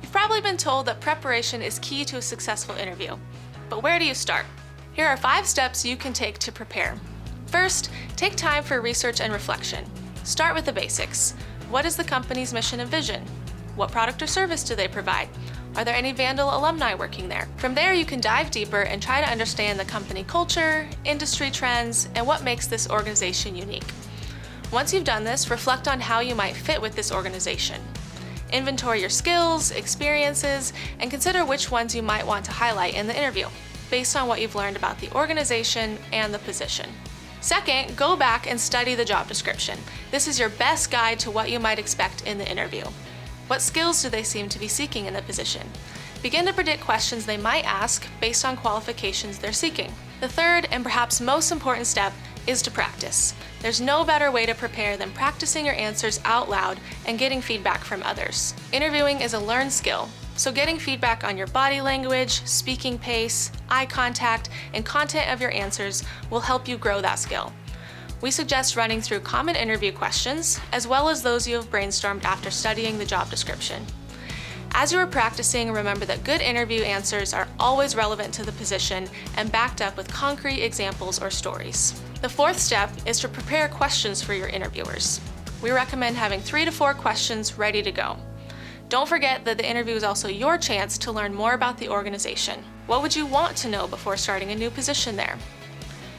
You've probably been told that preparation is key to a successful interview. But where do you start? Here are 5 steps you can take to prepare. First, take time for research and reflection. Start with the basics. What is the company's mission and vision? What product or service do they provide? Are there any Vandal alumni working there? From there, you can dive deeper and try to understand the company culture, industry trends, and what makes this organization unique. Once you've done this, reflect on how you might fit with this organization. Inventory your skills, experiences, and consider which ones you might want to highlight in the interview, based on what you've learned about the organization and the position. Second, go back and study the job description. This is your best guide to what you might expect in the interview. What skills do they seem to be seeking in the position? Begin to predict questions they might ask based on qualifications they're seeking. The third, and perhaps most important step, is to practice. There's no better way to prepare than practicing your answers out loud and getting feedback from others. Interviewing is a learned skill, so getting feedback on your body language, speaking pace, eye contact, and content of your answers will help you grow that skill. We suggest running through common interview questions, as well as those you have brainstormed after studying the job description. As you are practicing, remember that good interview answers are always relevant to the position and backed up with concrete examples or stories. The fourth step is to prepare questions for your interviewers. We recommend having 3 to 4 questions ready to go. Don't forget that the interview is also your chance to learn more about the organization. What would you want to know before starting a new position there?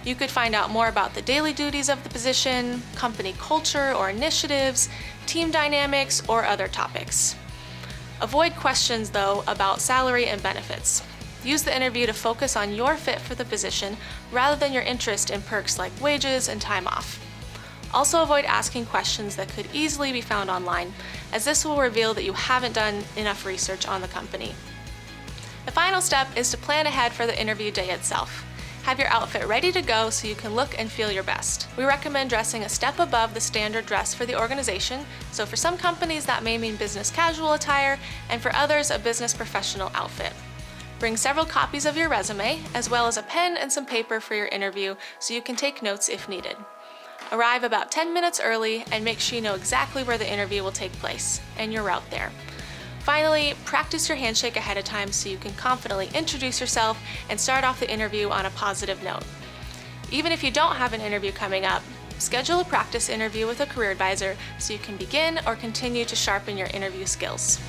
You could find out more about the daily duties of the position, company culture or initiatives, team dynamics, or other topics. Avoid questions, though, about salary and benefits. Use the interview to focus on your fit for the position rather than your interest in perks like wages and time off. Also avoid asking questions that could easily be found online, as this will reveal that you haven't done enough research on the company. The final step is to plan ahead for the interview day itself. Have your outfit ready to go so you can look and feel your best. We recommend dressing a step above the standard dress for the organization, so for some companies that may mean business casual attire, and for others a business professional outfit. Bring several copies of your resume, as well as a pen and some paper for your interview so you can take notes if needed. Arrive about 10 minutes early and make sure you know exactly where the interview will take place and your route there. Finally, practice your handshake ahead of time so you can confidently introduce yourself and start off the interview on a positive note. Even if you don't have an interview coming up, schedule a practice interview with a career advisor so you can begin or continue to sharpen your interview skills.